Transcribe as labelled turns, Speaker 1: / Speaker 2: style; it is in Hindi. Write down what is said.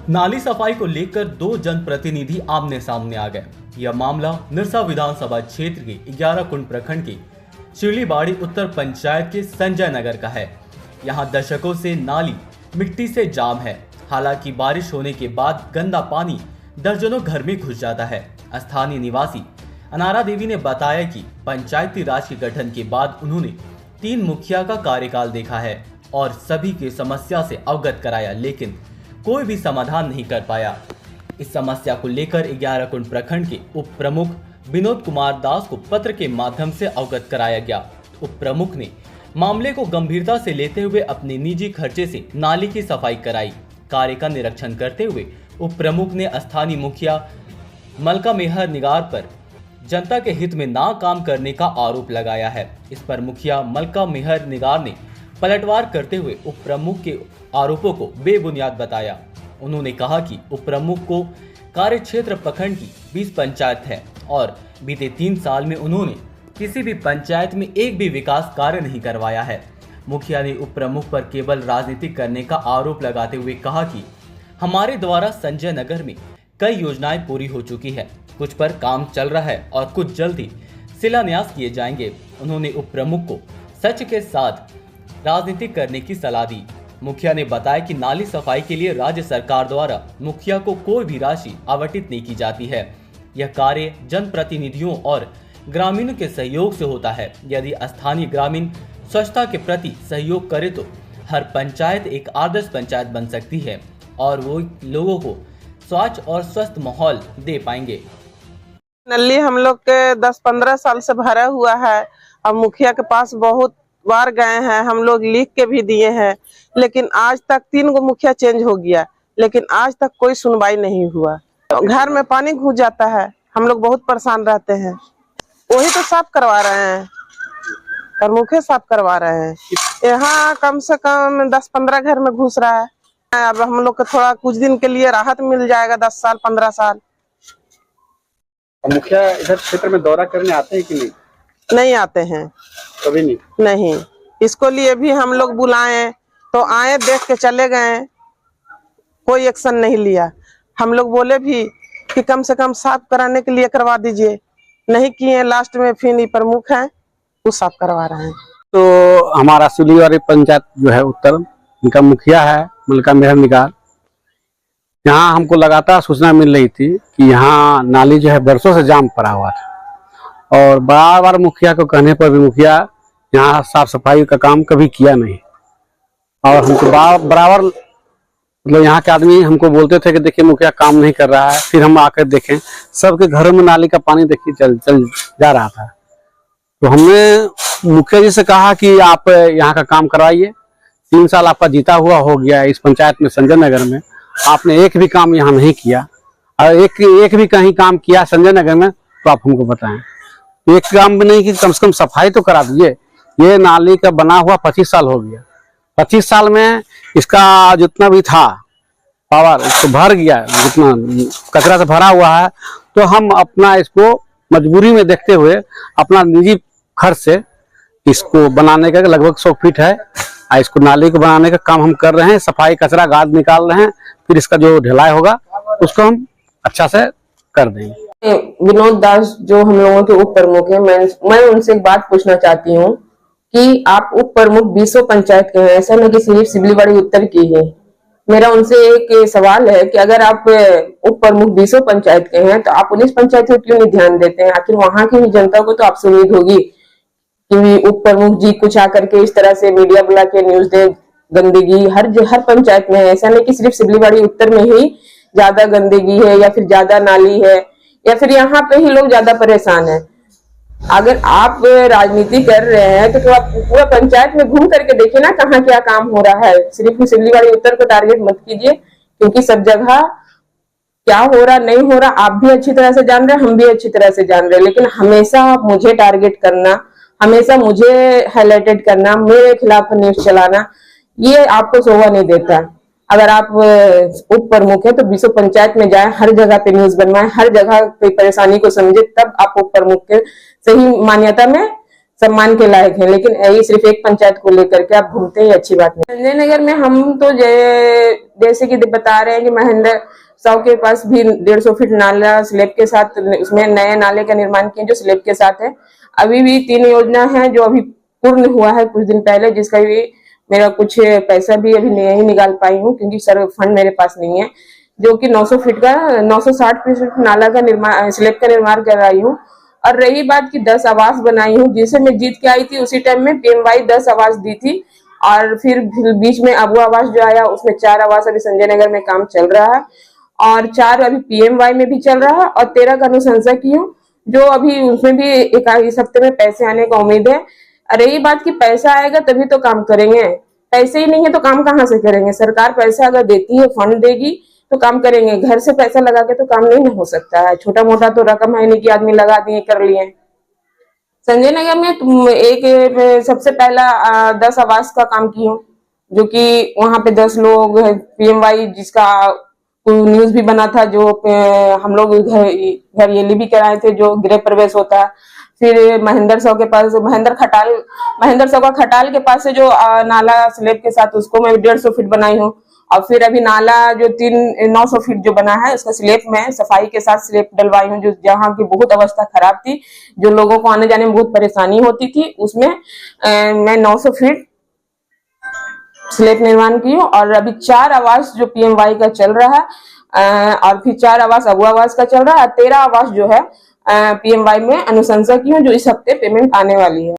Speaker 1: नाली सफाई को लेकर दो जनप्रतिनिधि आमने सामने आ गए। यह मामला निरसा विधानसभा क्षेत्र के 11 कुंड प्रखंड के शिवलीबाड़ी उत्तर पंचायत के संजय नगर का है। यहाँ दशकों से नाली मिट्टी से जाम है। हालांकि बारिश होने के बाद गंदा पानी दर्जनों घर में घुस जाता है। स्थानीय निवासी अनारा देवी ने बताया कि पंचायती राज के गठन के बाद उन्होंने 3 मुखिया का कार्यकाल देखा है और सभी की समस्या से अवगत कराया, लेकिन कोई भी समाधान नहीं कर पाया। इस समस्या को लेकर 11 कुंड प्रखंड के उप प्रमुख विनोद कुमार दास को पत्र के माध्यम से अवगत कराया गया। उप प्रमुख ने मामले को गंभीरता से लेते हुए अपने निजी खर्चे से नाली की सफाई कराई। कार्य का निरीक्षण करते हुए उप प्रमुख ने स्थानीय मुखिया मलका मेहर निगार पर जनता के हित में ना काम करने का आरोप लगाया है। इस पर मुखिया मलका मेहर निगार ने पलटवार करते हुए उप प्रमुख के आरोपों को बेबुनियाद बताया। उन्होंने कहा कि उप प्रमुख को कार्य क्षेत्र प्रखंड की 20 पंचायत है और बीते 3 साल में उन्होंने किसी भी पंचायत में एक भी विकास कार्य नहीं करवाया है। मुखिया ने उप प्रमुख पर केवल राजनीति करने का आरोप लगाते हुए कहा कि हमारे द्वारा संजय नगर में कई योजनाएं पूरी हो चुकी है, कुछ पर काम चल रहा है और कुछ जल्दी शिलान्यास किए जाएंगे। उन्होंने उप प्रमुख को सच के साथ राजनीति करने की सलाह दी। मुखिया ने बताया कि नाली सफाई के लिए राज्य सरकार द्वारा मुखिया को कोई भी राशि आवंटित नहीं की जाती है। यह कार्य जनप्रतिनिधियों और ग्रामीणों के सहयोग से होता है। यदि स्थानीय ग्रामीण स्वच्छता के प्रति सहयोग करे तो हर पंचायत एक आदर्श पंचायत बन सकती है और वो लोगों को स्वच्छ और स्वस्थ माहौल दे पाएंगे।
Speaker 2: नली हम लोग के 10-15 साल से भरा हुआ है और मुखिया के पास बहुत बार गए हैं, हम लोग लिख के भी दिए हैं, लेकिन आज तक 3 गो मुखिया चेंज हो गया, लेकिन आज तक कोई सुनवाई नहीं हुआ। घर में पानी घुस जाता है, हम लोग बहुत परेशान रहते हैं। वही तो साफ करवा रहे हैं और मुखिया साफ करवा रहे हैं। यहाँ कम से कम 10-15 घर में घुस रहा है। अब हम लोग को थोड़ा कुछ दिन के लिए राहत मिल जाएगा, 10 साल 15 साल।
Speaker 3: मुखिया इधर क्षेत्र में दौरा करने आते हैं कि नहीं?
Speaker 2: नहीं आते हैं,
Speaker 3: कभी नहीं।
Speaker 2: नहीं, इसको लिए भी हम लोग बुलाए तो आए, देख के चले गए, कोई एक्शन नहीं लिया। हम लोग बोले भी कि कम से कम साफ कराने के लिए करवा दीजिए, नहीं किए। लास्ट में फिर प्रमुख हैं वो साफ करवा रहे हैं।
Speaker 3: तो हमारा शिवलीबाड़ी पंचायत जो है उत्तर, इनका मुखिया है मलका मेहर निगार। यहाँ हमको लगातार सूचना मिल रही थी कि यहाँ नाली जो है बरसों से जाम पड़ा हुआ था और बार बार मुखिया को कहने पर भी मुखिया यहाँ साफ सफाई का काम कभी किया नहीं। और हमको बराबर मतलब यहाँ के आदमी हमको बोलते थे कि देखिए मुखिया काम नहीं कर रहा है। फिर हम आकर देखें सबके घरों में नाली का पानी देखिए चल जा रहा था। तो हमने मुखिया जी से कहा कि आप यहाँ का काम करवाइए। 3 साल आपका जीता हुआ हो गया इस पंचायत में संजय नगर में, आपने एक भी काम यहाँ नहीं किया। और एक भी कहीं काम किया संजय नगर में तो आप हमको बताएं। एक काम भी नहीं कि कम से कम सफाई तो करा दीजिए। ये नाली का बना हुआ 25 साल हो गया। 25 साल में इसका जितना भी था पावर इसको भर गया, जितना कचरा से भरा हुआ है। तो हम अपना इसको मजबूरी में देखते हुए अपना निजी खर्च से इसको बनाने का लगभग 100 फीट है, इसको नाली को बनाने का काम हम कर रहे हैं। सफाई कचरा गाद निकाल रहे हैं, फिर इसका जो ढलाई होगा उसको हम अच्छा से कर देंगे।
Speaker 4: विनोद दास जो हम लोगों के उप प्रमुख हैं, मैं उनसे एक बात पूछना चाहती हूँ कि आप उप प्रमुख 20 पंचायत के हैं, ऐसा नहीं कि सिर्फ शिवलीबाड़ी उत्तर की है। मेरा उनसे एक सवाल है कि अगर आप उप प्रमुख 20 पंचायत के हैं तो आप 19 पंचायत को क्यों नहीं ध्यान देते हैं? आखिर वहां की भी जनता को तो आपसे उम्मीद होगी कि उप प्रमुख जी कुछ आकर के इस तरह से मीडिया बुला के न्यूज दे। गंदगी हर पंचायत में है, ऐसा नहीं कि सिर्फ शिवलीबाड़ी उत्तर में ही ज्यादा गंदगी है या फिर ज्यादा नाली है या फिर यहाँ पे ही लोग ज्यादा परेशान है। अगर आप राजनीति कर रहे हैं तो आप पूरा पंचायत में घूम करके देखिए ना कहाँ क्या काम हो रहा है। सिर्फ शिवलीबाड़ी उत्तर को टारगेट मत कीजिए, क्योंकि सब जगह क्या हो रहा नहीं हो रहा आप भी अच्छी तरह से जान रहे हैं, हम भी अच्छी तरह से जान रहे हैं। लेकिन हमेशा मुझे टारगेट करना, हमेशा मुझे हाईलाइटेड करना, मेरे खिलाफ न्यूज चलाना, ये आपको शोभा नहीं देता। अगर आप उप प्रमुख है तो 20 पंचायत में जाए, हर जगह पे न्यूज बनवाए, हर जगह पे परेशानी को समझे, तब आप उप प्रमुख के सही मान्यता में सम्मान के लायक है, लेकिन यही सिर्फ एक पंचायत को लेकर के आप घूमते हैं, अच्छी बात नहीं। संजय नगर में हम तो जैसे कि बता रहे हैं कि महेंद्र साहु के पास भी 150 फीट नाला स्लैब के साथ, उसमें नए नाले का निर्माण किए जो स्लैब के साथ है। अभी भी 3 योजना है जो अभी पूर्ण हुआ है कुछ दिन पहले, जिसका भी मेरा कुछ पैसा भी अभी नहीं निकाल पाई हूँ क्योंकि सर फंड मेरे पास नहीं है, जो कि 900 फीट का 960 फीट नाला का निर्माण, स्लैब का निर्माण कराई हूँ। और रही बात की 10 आवास बनाई हूँ, जिसे मैं जीत के आई थी उसी टाइम में PMY 10 आवास दी थी, और फिर बीच में अबू आवास जो आया उसमें 4 आवास अभी संजय नगर में काम चल रहा है, और 4 अभी PMY में भी चल रहा है, और 13 का अनुशंसा की हूँ जो अभी उसमें भी इस हफ्ते में पैसे आने का उम्मीद है। रही बात की पैसा आएगा तभी तो काम करेंगे, पैसे ही नहीं है तो काम कहाँ से करेंगे। सरकार पैसा अगर देती है, फंड देगी तो काम करेंगे, घर से पैसा लगा के तो काम नहीं हो सकता है। छोटा मोटा तो रकम है नहीं कि आदमी लगा दिए कर लिए। संजय नगर में एक सबसे पहला 10 आवास का काम की हूँ, जो कि वहां पे 10 लोग PMY, जिसका न्यूज भी बना था, जो हम लोग घर ये भी कराए थे, जो गृह प्रवेश होता है। फिर महेंद्र साहु के पास, महेंद्र साहु का खटाल के पास से जो नाला स्लैब के साथ, उसको मैं 150 फीट बनाई हूँ। और फिर अभी नाला जो 900 फीट जो बना है उसका स्लैब में सफाई के साथ स्लैब डलवाई हूँ, जो जहाँ की बहुत अवस्था खराब थी, जो लोगों को आने जाने में बहुत परेशानी होती थी, उसमें मैं 900 फीट स्लैब निर्माण की हूँ। और अभी 4 आवास जो PMY का चल रहा है, और फिर 4 आवास अबू आवास का चल रहा है, 13 आवास जो है PMY में अनुशंसा की हूँ, जो इस हफ्ते पेमेंट आने वाली है।